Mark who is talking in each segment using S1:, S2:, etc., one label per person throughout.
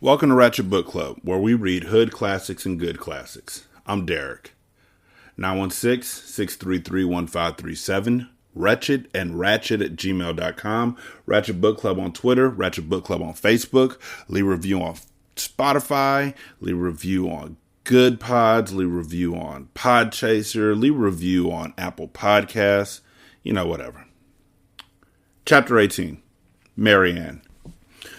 S1: Welcome to Ratchet Book Club, where we read hood classics and good classics. I'm Derek. 916-633-1537, Ratchet and Ratchet at gmail.com, Ratchet Book Club on Twitter, Ratchet Book Club on Facebook. Leave a review on Spotify, leave a review on Good Pods, leave a review on Podchaser, leave a review on Apple Podcasts, whatever. Chapter 18, Marianne.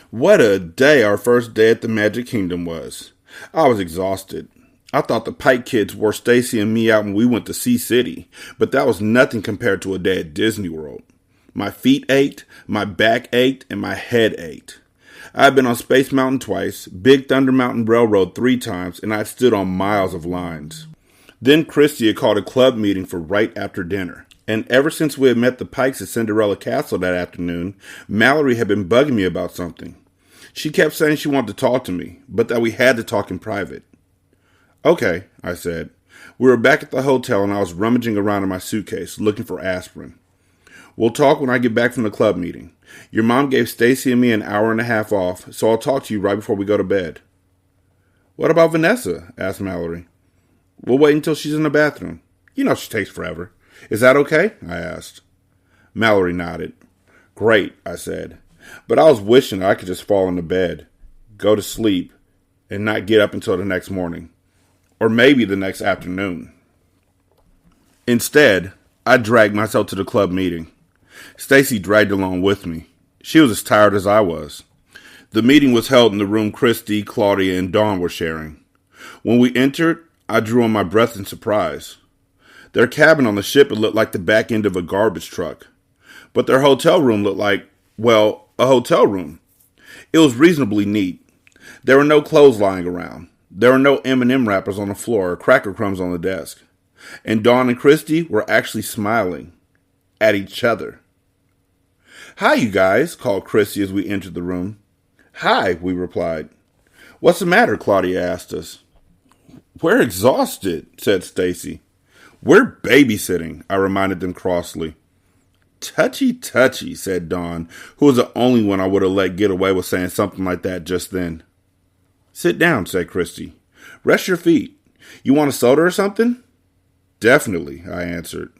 S1: What a day our first day at the Magic Kingdom was. I was exhausted. I thought the Pike kids wore Stacy and me out when we went to Sea City, but that was nothing compared to a day at Disney World. My feet ached, my back ached, and my head ached. I had been on Space Mountain twice, Big Thunder Mountain Railroad 3 times, and I had stood on miles of lines. Then Christy had called a club meeting for right after dinner. And ever since we had met the Pikes at Cinderella Castle that afternoon, Mallory had been bugging me about something. She kept saying she wanted to talk to me, but that we had to talk in private. Okay, I said. We were back at the hotel and I was rummaging around in my suitcase, looking for aspirin. We'll talk when I get back from the club meeting. Your mom gave Stacy and me an hour and a half off, so I'll talk to you right before we go to bed. What about Vanessa? Asked Mallory. We'll wait until she's in the bathroom. You know she takes forever. Is that okay? I asked. Mallory nodded. Great, I said. But I was wishing I could just fall into bed, go to sleep, and not get up until the next morning. Or maybe the next afternoon. Instead, I dragged myself to the club meeting. Stacy dragged along with me. She was as tired as I was. The meeting was held in the room Christy, Claudia, and Dawn were sharing. When we entered, I drew on my breath in surprise. Their cabin on the ship had looked like the back end of a garbage truck. But their hotel room looked like, well, a hotel room. It was reasonably neat. There were no clothes lying around. There were no M&M wrappers on the floor or cracker crumbs on the desk. And Dawn and Christy were actually smiling at each other. Hi, you guys, called Christy as we entered the room. Hi, we replied. What's the matter? Claudia asked us. We're exhausted, said Stacy. We're babysitting, I reminded them crossly. Touchy, said Dawn, who was the only one I would have let get away with saying something like that just then. Sit down, said Christy. Rest your feet. You want a soda or something? Definitely, I answered.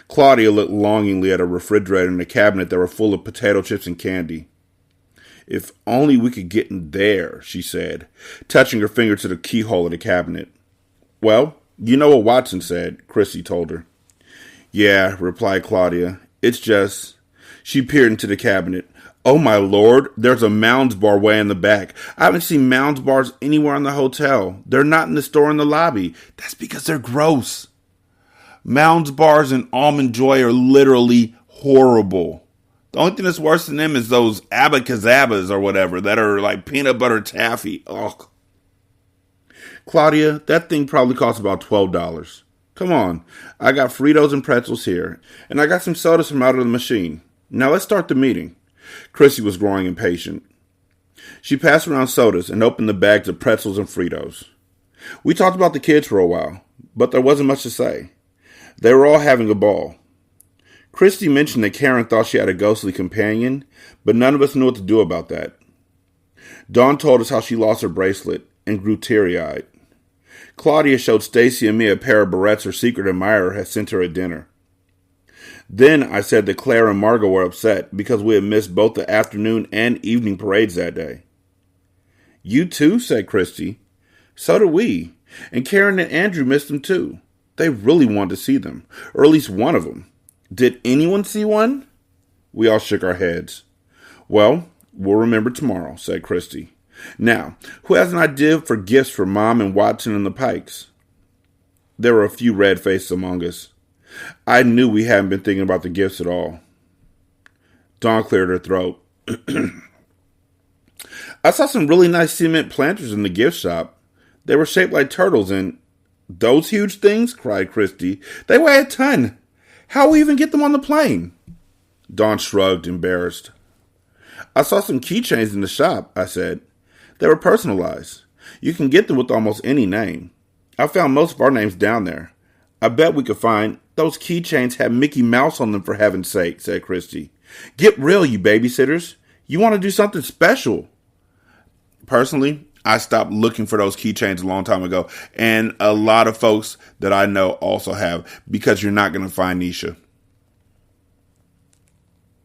S1: Claudia looked longingly at a refrigerator and a cabinet that were full of potato chips and candy. If only we could get in there, she said, touching her finger to the keyhole of the cabinet. Well, you know what Watson said, Christy told her. Yeah, replied Claudia. It's just... She peered into the cabinet. Oh my lord, there's a Mounds bar way in the back. I haven't seen Mounds bars anywhere in the hotel. They're not in the store in the lobby. That's because they're gross. Mounds bars and Almond Joy are literally horrible. The only thing that's worse than them is those Abacazabas or whatever that are like peanut butter taffy. Ugh. Claudia, that thing probably costs about $12. Come on, I got Fritos and pretzels here, and I got some sodas from out of the machine. Now let's start the meeting. Chrissy was growing impatient. She passed around sodas and opened the bags of pretzels and Fritos. We talked about the kids for a while, but there wasn't much to say. They were all having a ball. Christy mentioned that Karen thought she had a ghostly companion, but none of us knew what to do about that. Dawn told us how she lost her bracelet and grew teary-eyed. Claudia showed Stacy and me a pair of barrettes her secret admirer had sent her at dinner. Then I said that Claire and Margot were upset because we had missed both the afternoon and evening parades that day. You too, said Christy. So did we. And Karen and Andrew missed them too. They really wanted to see them, or at least one of them. Did anyone see one? We all shook our heads. Well, we'll remember tomorrow, said Christy. Now, who has an idea for gifts for Mom and Watson and the Pikes? There were a few red faces among us. I knew we hadn't been thinking about the gifts at all. Dawn cleared her throat. I saw some really nice cement planters in the gift shop. They were shaped like turtles and... Those huge things? Cried Christy. They weigh a ton. How will we even get them on the plane? Dawn shrugged, embarrassed. I saw some keychains in the shop, I said. They were personalized. You can get them with almost any name. I found most of our names down there. I bet we could find... Those keychains have Mickey Mouse on them, for heaven's sake, said Christy. Get real, you babysitters. You want to do something special. Personally, I stopped looking for those keychains a long time ago. And a lot of folks that I know also have, because you're not going to find Nisha.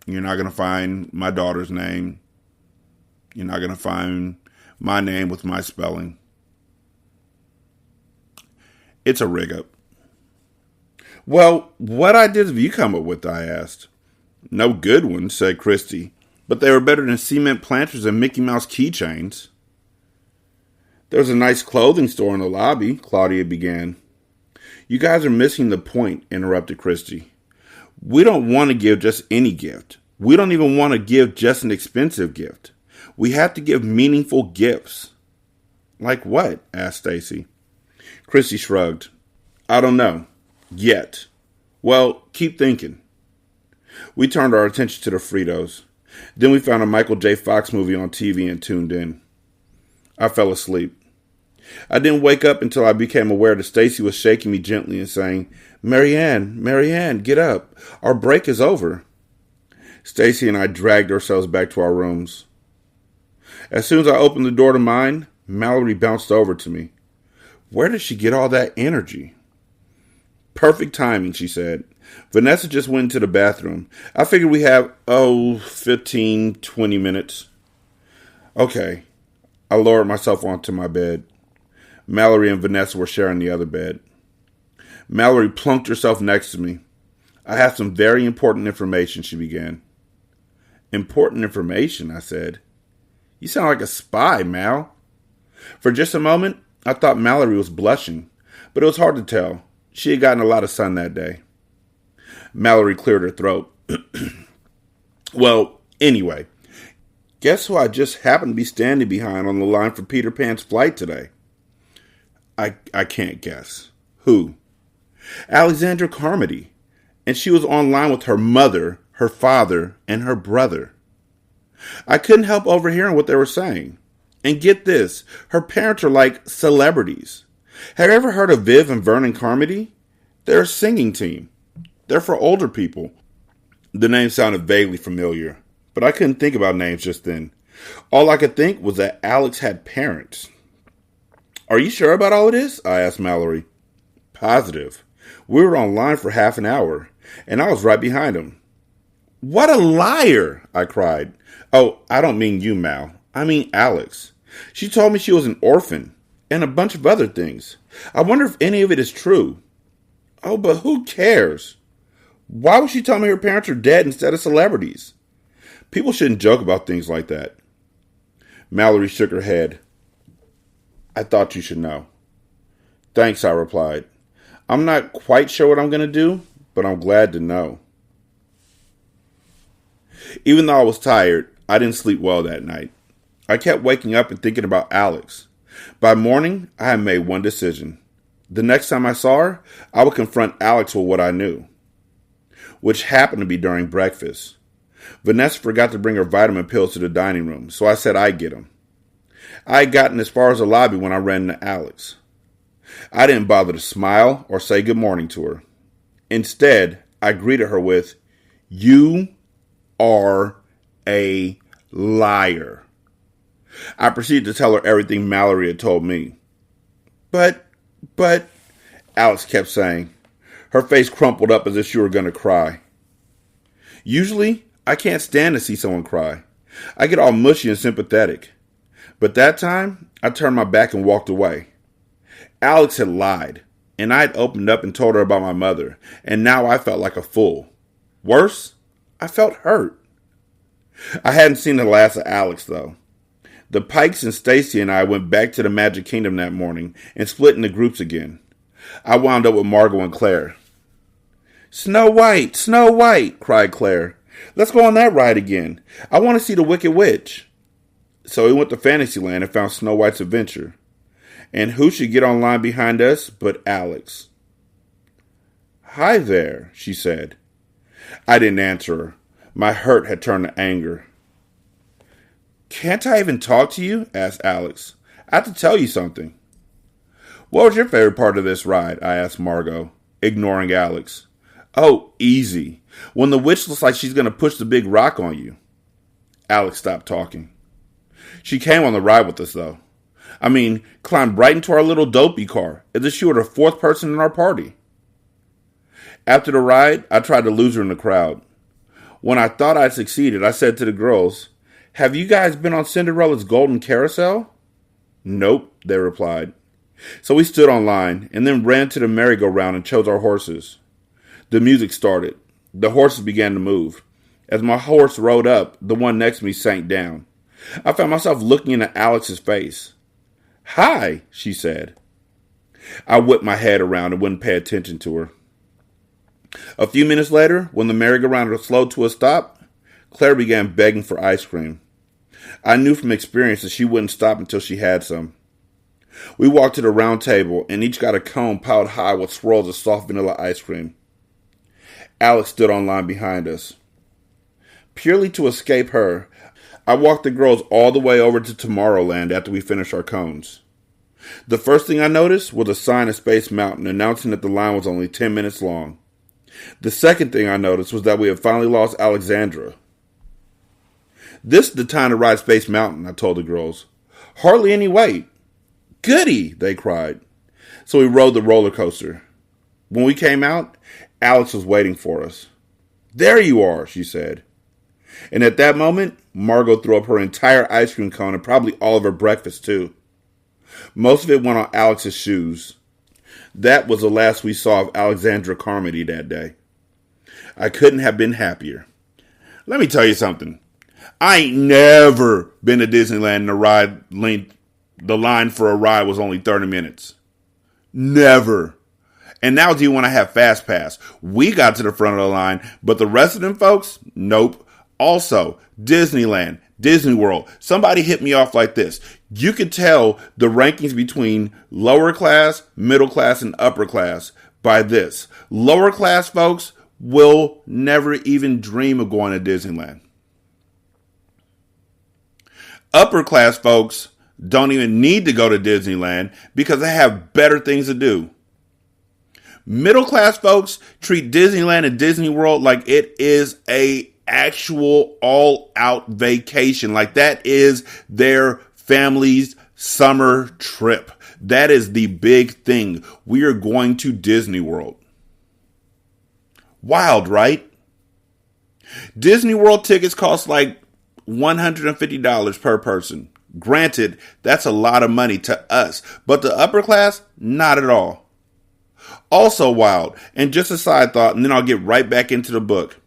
S1: You're not going to find my daughter's name. You're not going to find my name with my spelling. It's a rig up. Well, what ideas have you come up with? I asked. No good ones, said Christy, but they were better than cement planters and Mickey Mouse keychains. There's a nice clothing store in the lobby, Claudia began. You guys are missing the point, interrupted Christy. We don't want to give just any gift. We don't even want to give just an expensive gift. We have to give meaningful gifts. Like what? Asked Stacy. Christy shrugged. I don't know. Yet. Well, keep thinking. We turned our attention to the Fritos. Then we found a Michael J. Fox movie on TV and tuned in. I fell asleep. I didn't wake up until I became aware that Stacy was shaking me gently and saying, Marianne, get up. Our break is over. Stacy and I dragged ourselves back to our rooms. As soon as I opened the door to mine, Mallory bounced over to me. Where did she get all that energy? Perfect timing, she said. Vanessa just went into the bathroom. I figured we have, 15, 20 minutes. Okay. I lowered myself onto my bed. Mallory and Vanessa were sharing the other bed. Mallory plunked herself next to me. I have some very important information, she began. Important information, I said. You sound like a spy, Mal. For just a moment, I thought Mallory was blushing, but it was hard to tell. She had gotten a lot of sun that day. Mallory cleared her throat. Well, anyway, guess who I just happened to be standing behind on the line for Peter Pan's flight today? I can't guess. Who? Alexandra Carmody. And she was online with her mother, her father, and her brother. I couldn't help overhearing what they were saying. And get this, her parents are like celebrities. Have you ever heard of Viv and Vernon Carmody? They're a singing team. They're for older people. The name sounded vaguely familiar, but I couldn't think about names just then. All I could think was that Alex had parents. Are you sure about all of this? I asked Mallory. Positive. We were online for half an hour, and I was right behind him. What a liar, I cried. Oh, I don't mean you, Mal. I mean Alex. She told me she was an orphan, and a bunch of other things. I wonder if any of it is true. Oh, but who cares? Why would she tell me her parents are dead instead of celebrities? People shouldn't joke about things like that. Mallory shook her head. I thought you should know. Thanks, I replied. I'm not quite sure what I'm going to do, but I'm glad to know. Even though I was tired, I didn't sleep well that night. I kept waking up and thinking about Alex. By morning, I had made one decision. The next time I saw her, I would confront Alex with what I knew, which happened to be during breakfast. Vanessa forgot to bring her vitamin pills to the dining room, so I said I'd get them. I had gotten as far as the lobby when I ran into Alex. I didn't bother to smile or say good morning to her. Instead, I greeted her with, "You are a liar." I proceeded to tell her everything Mallory had told me. But, Alex kept saying. Her face crumpled up as if she were going to cry. Usually, I can't stand to see someone cry. I get all mushy and sympathetic. But that time, I turned my back and walked away. Alex had lied, and I had opened up and told her about my mother, and now I felt like a fool. Worse, I felt hurt. I hadn't seen the last of Alex, though. The Pikes and Stacy and I went back to the Magic Kingdom that morning and split into groups again. I wound up with Margot and Claire. Snow White, Snow White, cried Claire. Let's go on that ride again. I want to see the Wicked Witch. So we went to Fantasyland and found Snow White's Adventure. And who should get online behind us but Alex? Hi there, she said. I didn't answer her. My hurt had turned to anger. Can't I even talk to you? Asked Alex. I have to tell you something. What was your favorite part of this ride? I asked Margot, ignoring Alex. Oh, easy. When the witch looks like she's going to push the big rock on you. Alex stopped talking. She came on the ride with us, though. I mean, climbed right into our little dopey car, as if she were the fourth person in our party. After the ride, I tried to lose her in the crowd. When I thought I'd succeeded, I said to the girls, "Have you guys been on Cinderella's Golden Carousel?" "Nope," they replied. So we stood on line, and then ran to the merry-go-round and chose our horses. The music started. The horses began to move. As my horse rode up, the one next to me sank down. I found myself looking into Alex's face. "Hi," she said. I whipped my head around and wouldn't pay attention to her. A few minutes later, when the merry-go-round was slowed to a stop, Claire began begging for ice cream. I knew from experience that she wouldn't stop until she had some. We walked to the round table, and each got a cone piled high with swirls of soft vanilla ice cream. Alex stood on line behind us. Purely to escape her, I walked the girls all the way over to Tomorrowland after we finished our cones. The first thing I noticed was a sign at Space Mountain announcing that the line was only 10 minutes long. The second thing I noticed was that we had finally lost Alexandra. "This is the time to ride Space Mountain," I told the girls. "Hardly any wait." "Goody," they cried. So we rode the roller coaster. When we came out, Alex was waiting for us. "There you are," she said. And at that moment, Margot threw up her entire ice cream cone and probably all of her breakfast too. Most of it went on Alex's shoes. That was the last we saw of Alexandra Carmody that day. I couldn't have been happier. Let me tell you something. I ain't never been to Disneyland and the line for a ride was only 30 minutes. Never. And now do you want to have Fast Pass? We got to the front of the line, but the rest of them folks, nope. Also, Disneyland, Disney World. Somebody hit me off like this. You could tell the rankings between lower class, middle class, and upper class by this. Lower class folks will never even dream of going to Disneyland. Upper class folks don't even need to go to Disneyland because they have better things to do. Middle class folks treat Disneyland and Disney World like it is a actual all-out vacation. Like that is their family's summer trip. That is the big thing. We are going to Disney World. Wild, right? Disney World tickets cost like $150 per person. Granted, that's a lot of money to us, but the upper class, not at all. Also wild, and just a side thought, and then I'll get right back into the book.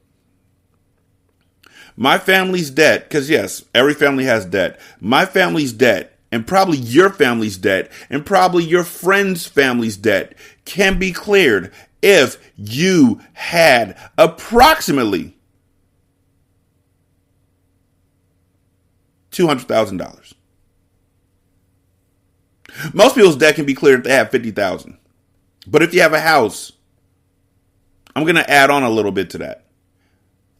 S1: My family's debt, because yes, every family has debt. My family's debt, and probably your family's debt, and probably your friend's family's debt can be cleared if you had approximately $200,000. Most people's debt can be cleared if they have $50,000. But if you have a house, I'm going to add on a little bit to that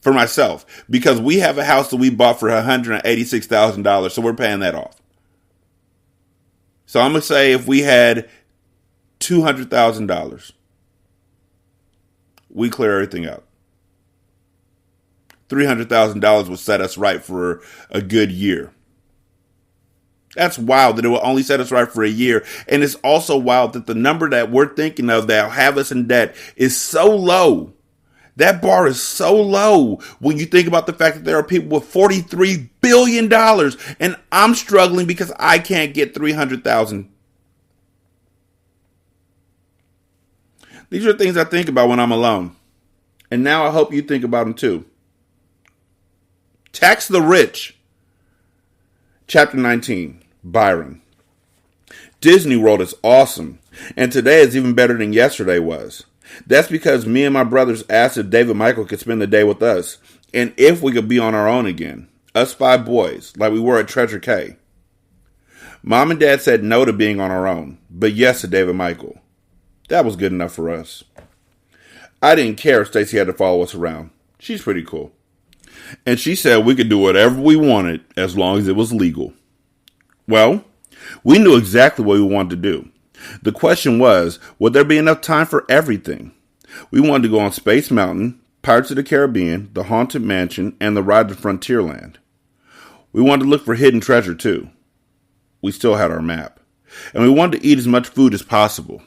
S1: for myself because we have a house that we bought for $186,000, so we're paying that off. So I'm going to say if we had $200,000, we clear everything out. $300,000 would set us right for a good year. That's wild that it will only set us right for a year. And it's also wild that the number that we're thinking of that'll have us in debt is so low. That bar is so low when you think about the fact that there are people with $43 billion and I'm struggling because I can't get $300,000. These are things I think about when I'm alone. And now I hope you think about them too. Tax the Rich. Chapter 19, Byron. Disney World is awesome, and today is even better than yesterday was. That's because me and my brothers asked if David Michael could spend the day with us, and if we could be on our own again, us 5 boys, like we were at Treasure Cay. Mom and Dad said no to being on our own, but yes to David Michael. That was good enough for us. I didn't care if Stacy had to follow us around. She's pretty cool. And she said we could do whatever we wanted as long as it was legal. Well, we knew exactly what we wanted to do. The question was, would there be enough time for everything? We wanted to go on Space Mountain, Pirates of the Caribbean, the Haunted Mansion, and the ride to Frontierland. We wanted to look for hidden treasure too. We still had our map. And we wanted to eat as much food as possible.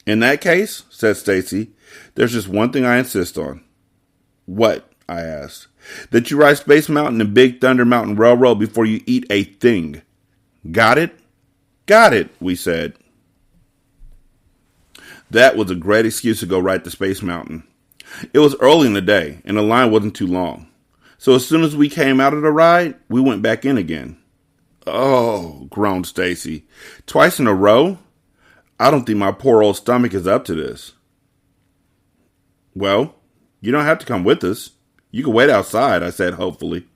S1: In that case, said Stacy, there's just one thing I insist on. What? I asked. That you ride Space Mountain and Big Thunder Mountain Railroad before you eat a thing. Got it? Got it, we said. That was a great excuse to go ride the Space Mountain. It was early in the day, and the line wasn't too long. So as soon as we came out of the ride, we went back in again. Oh, groaned Stacy. Twice in a row? I don't think my poor old stomach is up to this. Well, you don't have to come with us. You can wait outside, I said hopefully.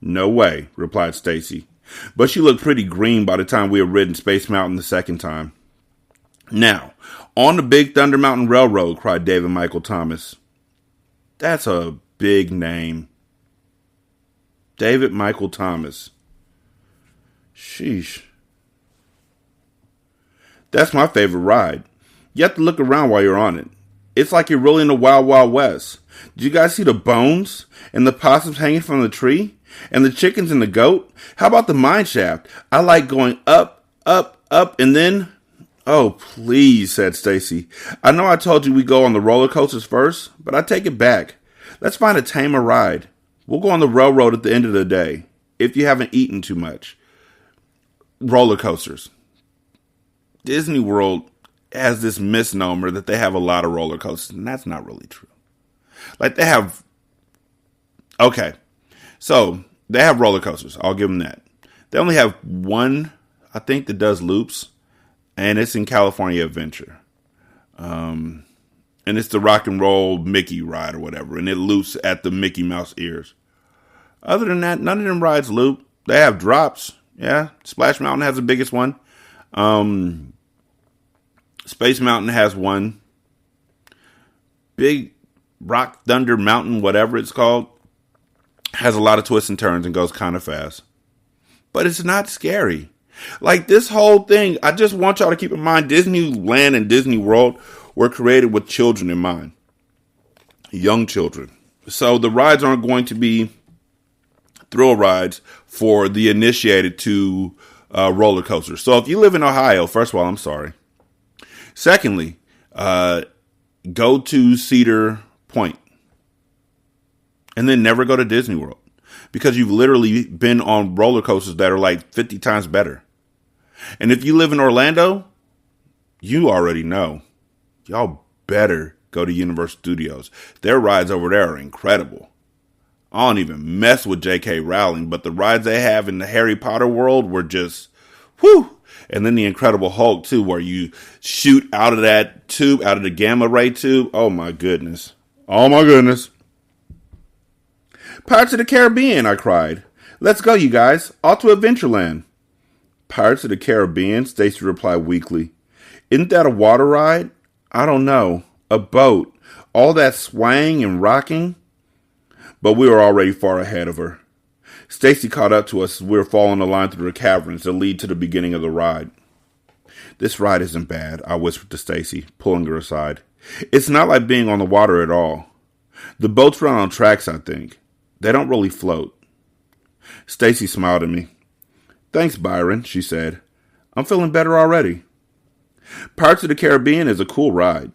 S1: No way, replied Stacy. But she looked pretty green by the time we had ridden Space Mountain the second time. Now, on the Big Thunder Mountain Railroad, cried David Michael Thomas. That's a big name. David Michael Thomas. Sheesh. That's my favorite ride. You have to look around while you're on it. It's like you're really in the Wild Wild West. Did you guys see the bones and the possums hanging from the tree? And the chickens and the goat? How about the mine shaft? I like going up, up, up, and then... Oh, please, said Stacy. I know I told you we go on the roller coasters first, but I take it back. Let's find a tamer ride. We'll go on the railroad at the end of the day, if you haven't eaten too much. Roller coasters. Disney World has this misnomer that they have a lot of roller coasters, and that's not really true. Like they have... Okay, so they have roller coasters. I'll give them that. They only have one, I think, that does loops. And it's in California Adventure. And it's the rock and roll Mickey ride or whatever. And it loops at the Mickey Mouse ears. Other than that, none of them rides loop. They have drops. Yeah. Splash Mountain has the biggest one. Space Mountain has one. Big Rock Thunder Mountain, whatever it's called, has a lot of twists and turns and goes kind of fast. But it's not scary. Like this whole thing, I just want y'all to keep in mind, Disneyland and Disney World were created with children in mind. Young children. So the rides aren't going to be thrill rides for the initiated to roller coasters. So if you live in Ohio, first of all, I'm sorry. Secondly, go to Cedar Point. And then never go to Disney World. Because you've literally been on roller coasters that are like 50 times better. And if you live in Orlando, you already know. Y'all better go to Universal Studios. Their rides over there are incredible. I don't even mess with J.K. Rowling, but the rides they have in the Harry Potter world were just, whew. And then the Incredible Hulk, too, where you shoot out of that tube, out of the gamma ray tube. Oh, my goodness. Oh, my goodness. Pirates of the Caribbean, I cried. Let's go, you guys. Off to Adventureland. Pirates of the Caribbean, Stacy replied weakly. Isn't that a water ride? I don't know. A boat. All that swaying and rocking. But we were already far ahead of her. Stacy caught up to us as we were following the line through the caverns that lead to the beginning of the ride. This ride isn't bad, I whispered to Stacy, pulling her aside. It's not like being on the water at all. The boats run on tracks, I think. They don't really float. Stacy smiled at me. Thanks, Byron, she said. I'm feeling better already. Pirates of the Caribbean is a cool ride.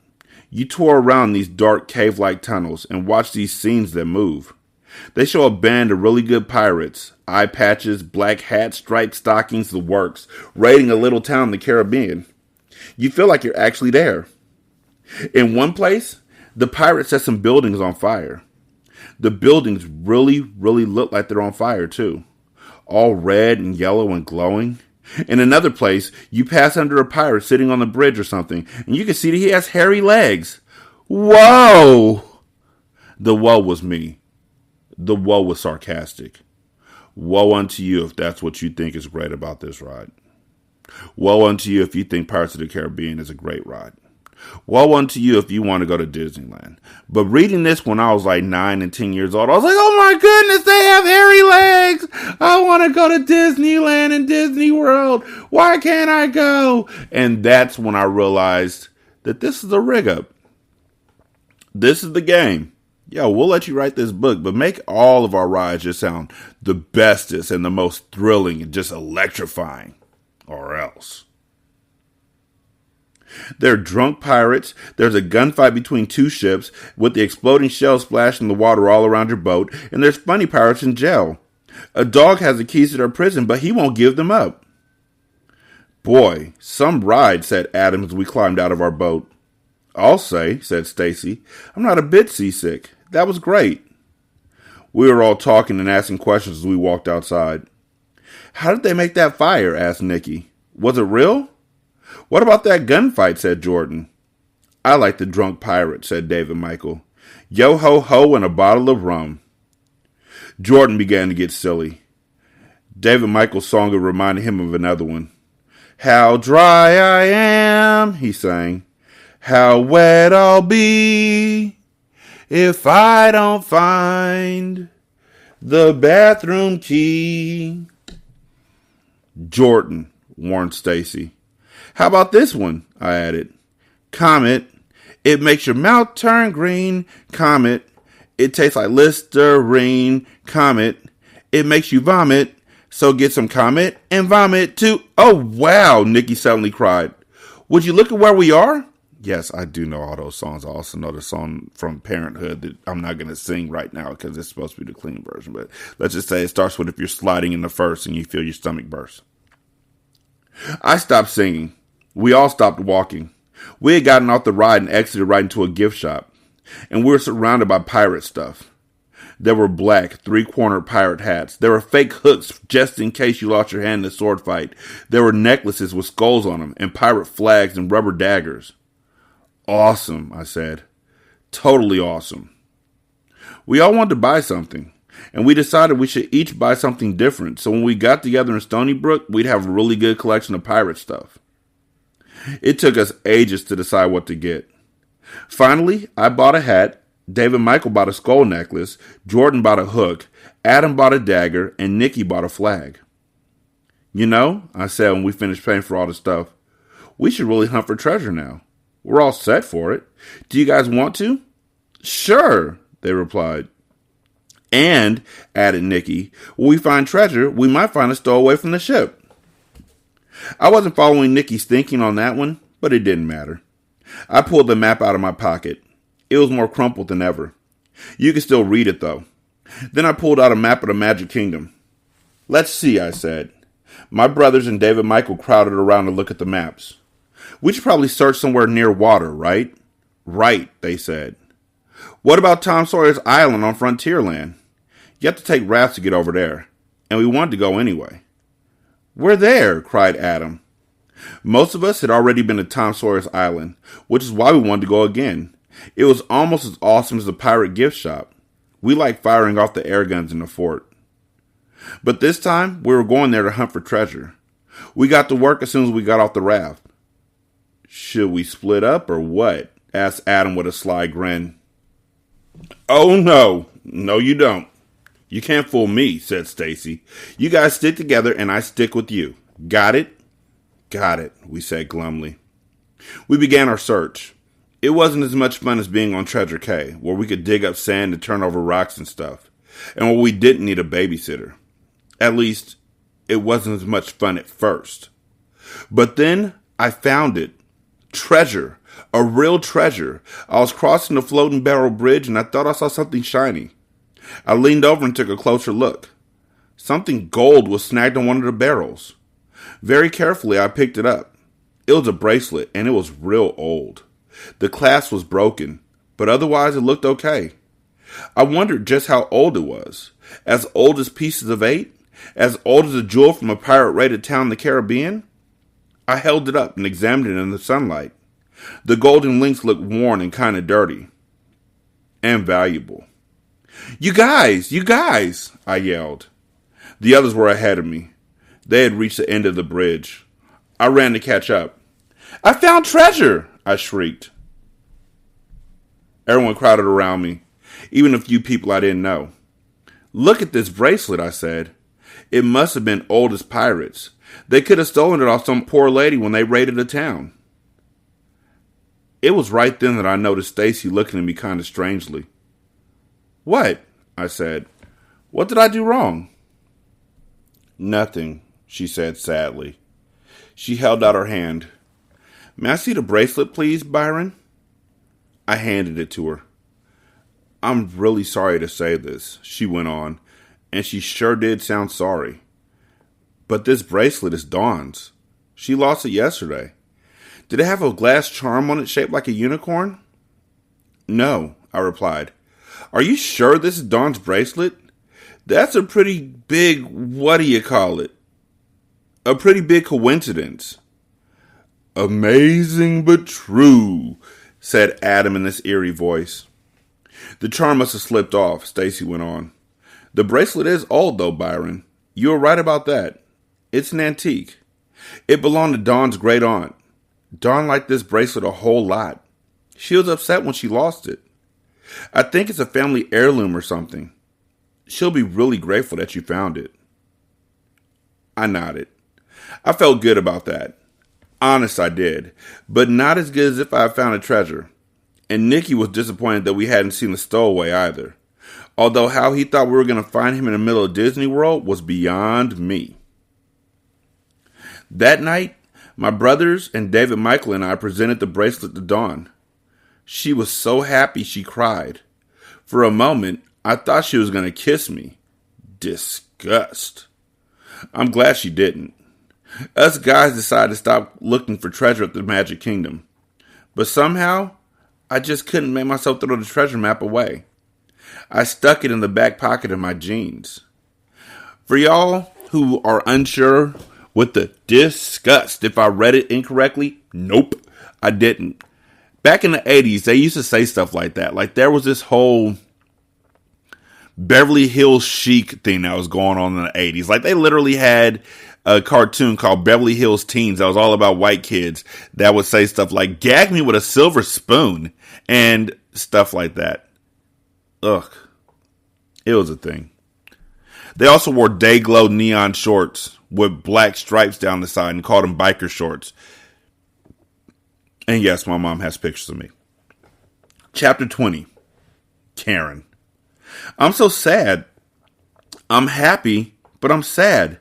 S1: You tour around these dark cave-like tunnels and watch these scenes that move. They show a band of really good pirates, eye patches, black hats, striped stockings, the works, raiding a little town in the Caribbean. You feel like you're actually there. In one place, the pirates set some buildings on fire. The buildings really, really look like they're on fire, too. All red and yellow and glowing. In another place, you pass under a pirate sitting on the bridge or something, and you can see that he has hairy legs. Whoa! The whoa was me. The whoa was sarcastic. Woe unto you if that's what you think is great about this ride. Woe unto you if you think Pirates of the Caribbean is a great ride. Woe unto you if you want to go to Disneyland. But reading this when I was like 9 and 10 years old, I was like, oh my goodness, they have hairy legs. I want to go to Disneyland and Disney World. Why can't I go? And that's when I realized that this is a rig up. This is the game. Yo, we'll let you write this book, but make all of our rides just sound the bestest and the most thrilling and just electrifying. Or else. There are drunk pirates, there's a gunfight between two ships with the exploding shells splashing the water all around your boat, and there's funny pirates in jail. A dog has the keys to their prison, but he won't give them up. Boy, some ride, said Adam as we climbed out of our boat. I'll say, said Stacy, I'm not a bit seasick. That was great. We were all talking and asking questions as we walked outside. How did they make that fire? Asked Nikki. Was it real? What about that gunfight? Said Jordan. I like the drunk pirate, said David Michael. Yo ho ho and a bottle of rum. Jordan began to get silly. David Michael's song reminded him of another one. How dry I am, he sang. How wet I'll be if I don't find the bathroom key. Jordan, warned Stacy. How about this one? I added. Comet, it makes your mouth turn green. Comet, it tastes like Listerine. Comet, it makes you vomit. So get some Comet and vomit too. Oh, wow, Nikki suddenly cried. Would you look at where we are? Yes, I do know all those songs. I also know the song from Parenthood that I'm not going to sing right now because it's supposed to be the clean version. But let's just say it starts with if you're sliding in the first and you feel your stomach burst. I stopped singing. We all stopped walking. We had gotten off the ride and exited right into a gift shop. And we were surrounded by pirate stuff. There were black, three-cornered pirate hats. There were fake hooks just in case you lost your hand in a sword fight. There were necklaces with skulls on them and pirate flags and rubber daggers. Awesome, I said. Totally awesome. We all wanted to buy something, and we decided we should each buy something different, so when we got together in Stony Brook, we'd have a really good collection of pirate stuff. It took us ages to decide what to get. Finally, I bought a hat, David Michael bought a skull necklace, Jordan bought a hook, Adam bought a dagger, and Nikki bought a flag. You know, I said when we finished paying for all the stuff, we should really hunt for treasure now. We're all set for it. Do you guys want to? Sure, they replied. And, added Nikki, when we find treasure, we might find a stowaway from the ship. I wasn't following Nikki's thinking on that one, but it didn't matter. I pulled the map out of my pocket. It was more crumpled than ever. You could still read it, though. Then I pulled out a map of the Magic Kingdom. Let's see, I said. My brothers and David Michael crowded around to look at the maps. We should probably search somewhere near water, right? Right, they said. What about Tom Sawyer's Island on Frontierland? You have to take rafts to get over there. And we wanted to go anyway. We're there, cried Adam. Most of us had already been to Tom Sawyer's Island, which is why we wanted to go again. It was almost as awesome as the pirate gift shop. We liked firing off the air guns in the fort. But this time, we were going there to hunt for treasure. We got to work as soon as we got off the raft. Should we split up or what? Asked Adam with a sly grin. Oh no. No you don't. You can't fool me, said Stacy. You guys stick together and I stick with you. Got it? Got it, we said glumly. We began our search. It wasn't as much fun as being on Treasure Cay, where we could dig up sand and turn over rocks and stuff, and where we didn't need a babysitter. At least, it wasn't as much fun at first. But then, I found it. Treasure. A real treasure. I was crossing the floating barrel bridge and I thought I saw something shiny. I leaned over and took a closer look. Something gold was snagged on one of the barrels. Very carefully, I picked it up. It was a bracelet and it was real old. The clasp was broken, but otherwise it looked okay. I wondered just how old it was. As old as Pieces of Eight? As old as a jewel from a pirate-raided town in the Caribbean? I held it up and examined it in the sunlight. The golden links looked worn and kind of dirty. And valuable. You guys! I yelled. The others were ahead of me. They had reached the end of the bridge. I ran to catch up. I found treasure! I shrieked. Everyone crowded around me, even a few people I didn't know. Look at this bracelet, I said. It must have been old as pirates. They could have stolen it off some poor lady when they raided a town. It was right then that I noticed Stacy looking at me kind of strangely. What? I said. What did I do wrong? Nothing, she said sadly. She held out her hand. May I see the bracelet, please, Byron? I handed it to her. I'm really sorry to say this, she went on, and she sure did sound sorry. But this bracelet is Dawn's. She lost it yesterday. Did it have a glass charm on it shaped like a unicorn? No, I replied. Are you sure this is Dawn's bracelet? That's a pretty big, a pretty big coincidence. Amazing but true, said Adam in this eerie voice. The charm must have slipped off, Stacy went on. The bracelet is old, though, Byron. You were right about that. It's an antique. It belonged to Dawn's great aunt. Dawn liked this bracelet a whole lot. She was upset when she lost it. I think it's a family heirloom or something. She'll be really grateful that you found it. I nodded. I felt good about that. Honest, I did. But not as good as if I had found a treasure. And Nicky was disappointed that we hadn't seen the stowaway either. Although how he thought we were going to find him in the middle of Disney World was beyond me. That night, my brothers and David Michael and I presented the bracelet to Dawn. She was so happy she cried. For a moment, I thought she was going to kiss me. Disgust. I'm glad she didn't. Us guys decided to stop looking for treasure at the Magic Kingdom. But somehow, I just couldn't make myself throw the treasure map away. I stuck it in the back pocket of my jeans. For y'all who are unsure with the disgust if I read it incorrectly, nope, I didn't. Back in the 80s, they used to say stuff like that. Like there was this whole Beverly Hills chic thing that was going on in the 80s. Like they literally had a cartoon called Beverly Hills Teens that was all about white kids that would say stuff like, gag me with a silver spoon and stuff like that. Ugh. It was a thing. They also wore day-glow neon shorts with black stripes down the side and called them biker shorts. And yes, my mom has pictures of me. Chapter 20. Karen. I'm so sad. I'm happy, but I'm sad.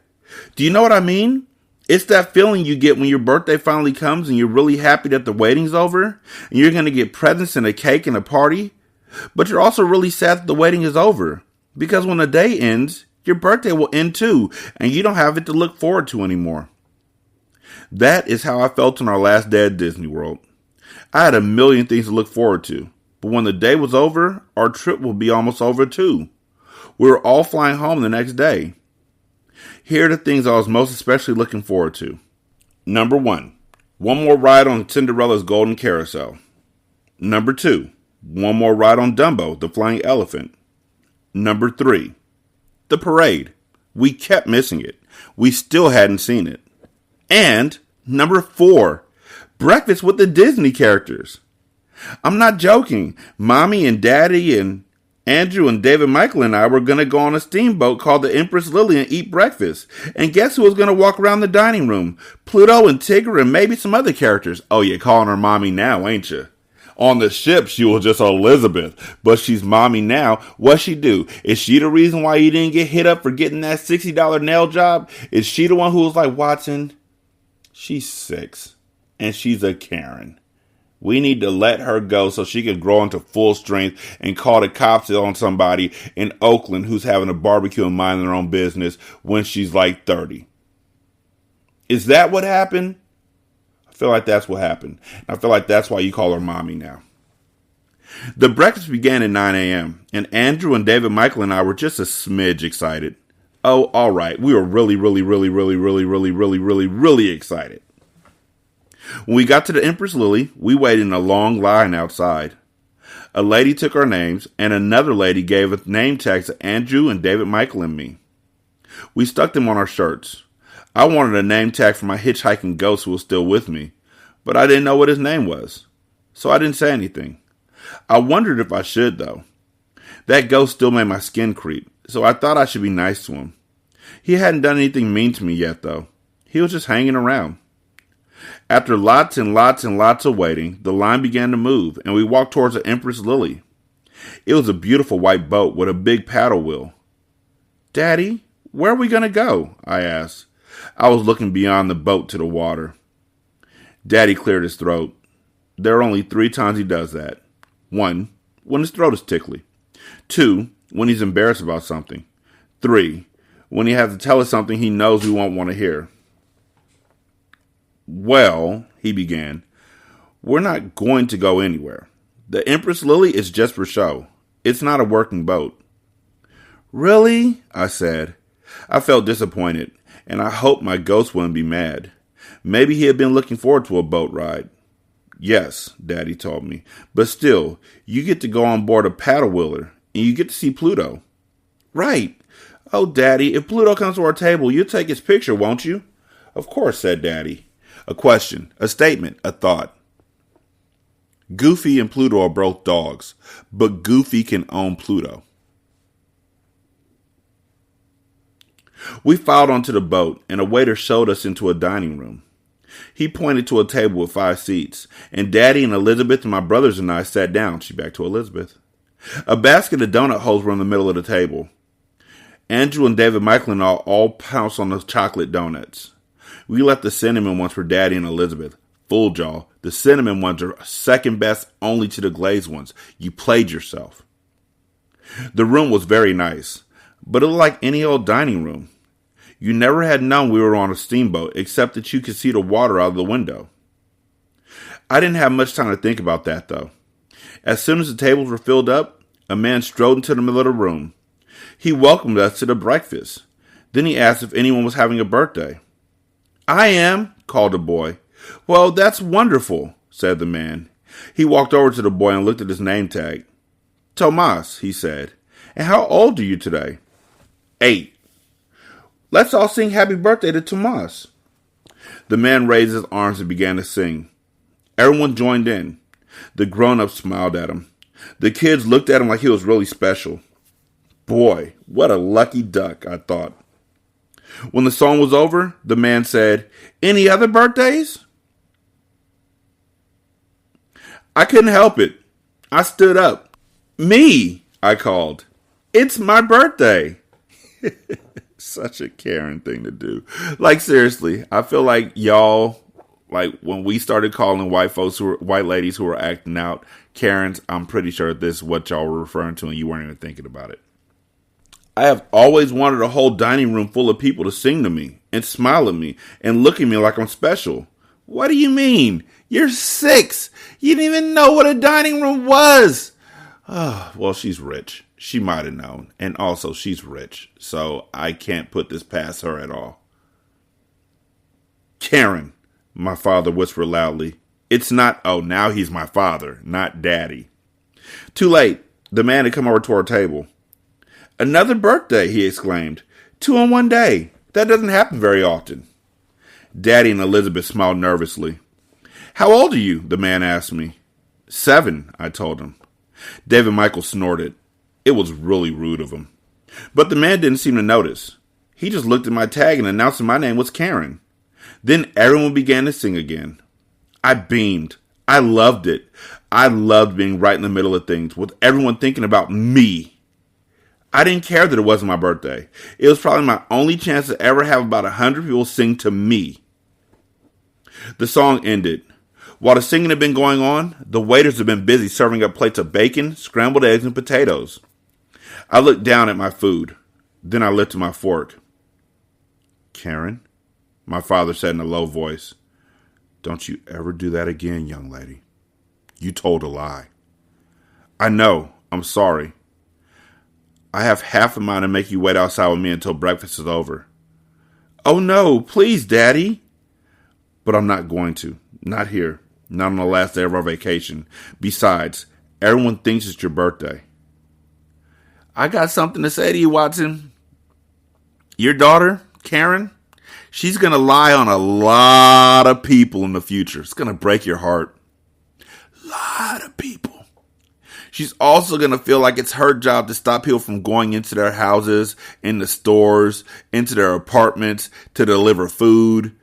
S1: Do you know what I mean? It's that feeling you get when your birthday finally comes and you're really happy that the waiting's over and you're going to get presents and a cake and a party. But you're also really sad that the waiting is over because when the day ends, your birthday will end too and you don't have it to look forward to anymore. That is how I felt on our last day at Disney World. I had a million things to look forward to, but when the day was over, our trip will be almost over too. We were all flying home the next day. Here are the things I was most especially looking forward to. Number 1, one more ride on Cinderella's Golden Carousel. Number 2, one more ride on Dumbo, the flying elephant. Number 3, the parade. We kept missing it. We still hadn't seen it. And number 4, breakfast with the Disney characters. I'm not joking. Mommy and Daddy and Andrew and David Michael and I were going to go on a steamboat called the Empress Lily and eat breakfast. And guess who was going to walk around the dining room? Pluto and Tigger and maybe some other characters. Oh, you're calling her Mommy now, ain't you? On the ship, she was just Elizabeth, but she's Mommy now. What'd she do? Is she the reason why you didn't get hit up for getting that $60 nail job? Is she the one who was like, Watson, she's 6 and she's a Karen. We need to let her go so she can grow into full strength and call the cops on somebody in Oakland who's having a barbecue and minding their own business when she's like 30. Is that what happened? I feel like that's what happened. I feel like that's why you call her Mommy now. The breakfast began at 9 a.m. and Andrew and David Michael and I were just a smidge excited. Oh, all right. We were really excited. When we got to the Empress Lily, we waited in a long line outside. A lady took our names, and another lady gave a name tag to Andrew and David Michael and me. We stuck them on our shirts. I wanted a name tag for my hitchhiking ghost who was still with me, but I didn't know what his name was, so I didn't say anything. I wondered if I should, though. That ghost still made my skin creep, so I thought I should be nice to him. He hadn't done anything mean to me yet, though. He was just hanging around. After lots and lots and lots of waiting, the line began to move, and we walked towards the Empress Lily. It was a beautiful white boat with a big paddle wheel. Daddy, where are we going to go? I asked. I was looking beyond the boat to the water. Daddy cleared his throat. There are only 3 times he does that. 1, when his throat is tickly. 2, when he's embarrassed about something. 3, when he has to tell us something he knows we won't want to hear. Well, he began, we're not going to go anywhere. The Empress Lily is just for show. It's not a working boat. Really? I said. I felt disappointed, and I hoped my ghost wouldn't be mad. Maybe he had been looking forward to a boat ride. Yes, Daddy told me, but still, you get to go on board a paddle wheeler, and you get to see Pluto. Right. Oh, Daddy, if Pluto comes to our table, you'll take his picture, won't you? Of course, said Daddy. A question, a statement, a thought. Goofy and Pluto are both dogs, but Goofy can own Pluto. We filed onto the boat, and a waiter showed us into a dining room. He pointed to a table with 5 seats, and Daddy and Elizabeth and my brothers and I sat down. She back to Elizabeth. A basket of donut holes were in the middle of the table. Andrew and David Michael and I all pounced on the chocolate donuts. We left the cinnamon ones for Daddy and Elizabeth. Fooled y'all. The cinnamon ones are second best only to the glazed ones. You played yourself. The room was very nice, but it looked like any old dining room. You never had known we were on a steamboat, except that you could see the water out of the window. I didn't have much time to think about that, though. As soon as the tables were filled up, a man strode into the middle of the room. He welcomed us to the breakfast. Then he asked if anyone was having a birthday. I am, called the boy. Well, that's wonderful, said the man. He walked over to the boy and looked at his name tag. Tomas, he said. And how old are you today? 8. Let's all sing happy birthday to Tomas. The man raised his arms and began to sing. Everyone joined in. The grown-ups smiled at him. The kids looked at him like he was really special. Boy, what a lucky duck, I thought. When the song was over, the man said, Any other birthdays? I couldn't help it. I stood up. Me, I called. It's my birthday. Such a Karen thing to do. Like, seriously, I feel like y'all, like when we started calling white ladies who were acting out Karens, I'm pretty sure this is what y'all were referring to and you weren't even thinking about it. I have always wanted a whole dining room full of people to sing to me and smile at me and look at me like I'm special. What do you mean? You're 6. You didn't even know what a dining room was. Oh, well, she's rich. She might have known. And also, she's rich. So I can't put this past her at all. Karen, my father whispered loudly. It's not, oh, now he's my father, not Daddy. Too late. The man had come over to our table. Another birthday, he exclaimed. 2 in one day. That doesn't happen very often. Daddy and Elizabeth smiled nervously. How old are you? The man asked me. 7, I told him. David Michael snorted. It was really rude of him. But the man didn't seem to notice. He just looked at my tag and announced that my name was Karen. Then everyone began to sing again. I beamed. I loved it. I loved being right in the middle of things, with everyone thinking about me. I didn't care that it wasn't my birthday. It was probably my only chance to ever have about 100 people sing to me. The song ended. While the singing had been going on, the waiters had been busy serving up plates of bacon, scrambled eggs, and potatoes. I looked down at my food. Then I lifted my fork. Karen, my father said in a low voice, don't you ever do that again, young lady. You told a lie. I know. I'm sorry. I have half a mind to make you wait outside with me until breakfast is over. Oh no, please, Daddy. But I'm not going to. Not here. Not on the last day of our vacation. Besides, everyone thinks it's your birthday. I got something to say to you, Watson. Your daughter, Karen, she's going to lie on a lot of people in the future. It's going to break your heart. Lot of people. She's also going to feel like it's her job to stop people from going into their houses, in the stores, into their apartments, to deliver food,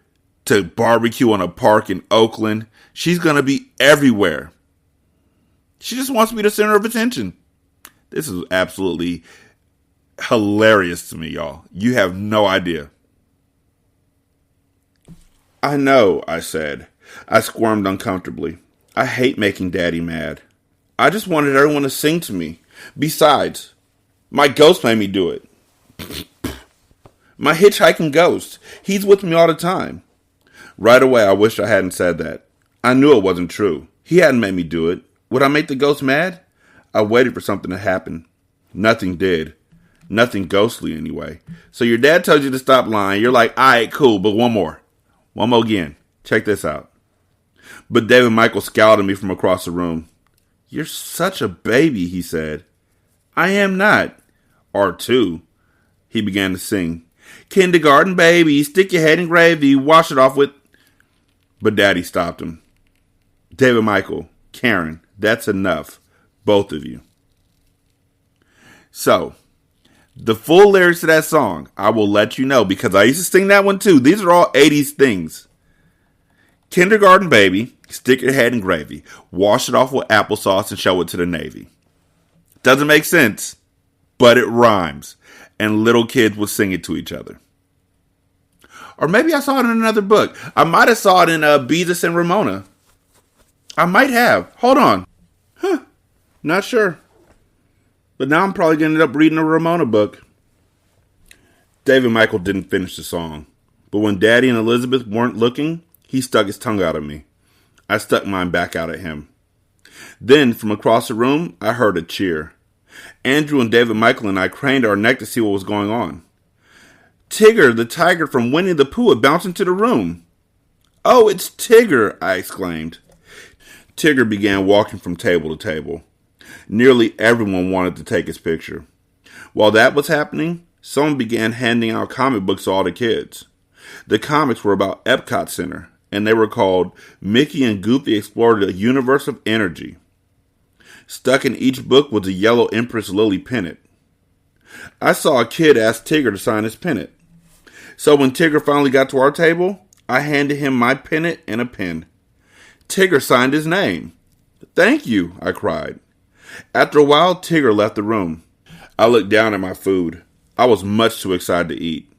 S1: to barbecue on a park in Oakland. She's going to be everywhere. She just wants me the center of attention. This is absolutely hilarious to me, y'all. You have no idea. I know, I said. I squirmed uncomfortably. I hate making Daddy mad. I just wanted everyone to sing to me. Besides, my ghost made me do it. My hitchhiking ghost. He's with me all the time. Right away, I wished I hadn't said that. I knew it wasn't true. He hadn't made me do it. Would I make the ghost mad? I waited for something to happen. Nothing did. Nothing ghostly, anyway. So your dad tells you to stop lying. You're like, all right, cool, but one more. One more again. Check this out. But David Michael scowled at me from across the room. You're such a baby, he said. I am not. R2. He began to sing. Kindergarten baby, stick your head in gravy, wash it off with... But Daddy stopped him. David Michael, Karen, that's enough. Both of you. So, the full lyrics to that song, I will let you know because I used to sing that one too. These are all 80s things. Kindergarten baby, stick your head in gravy, wash it off with applesauce and show it to the Navy. Doesn't make sense, but it rhymes. And little kids would sing it to each other. Or maybe I saw it in another book. I might have saw it in Beezus and Ramona. I might have. Hold on. Not sure. But now I'm probably going to end up reading a Ramona book. David Michael didn't finish the song. But when Daddy and Elizabeth weren't looking, he stuck his tongue out at me. I stuck mine back out at him. Then, from across the room, I heard a cheer. Andrew and David Michael and I craned our neck to see what was going on. Tigger, the tiger from Winnie the Pooh, had bounced into the room. Oh, it's Tigger, I exclaimed. Tigger began walking from table to table. Nearly everyone wanted to take his picture. While that was happening, someone began handing out comic books to all the kids. The comics were about Epcot Center, and they were called Mickey and Goofy Explored a Universe of Energy. Stuck in each book was a yellow Empress Lily pennant. I saw a kid ask Tigger to sign his pennant. So when Tigger finally got to our table, I handed him my pennant and a pen. Tigger signed his name. Thank you, I cried. After a while, Tigger left the room. I looked down at my food. I was much too excited to eat.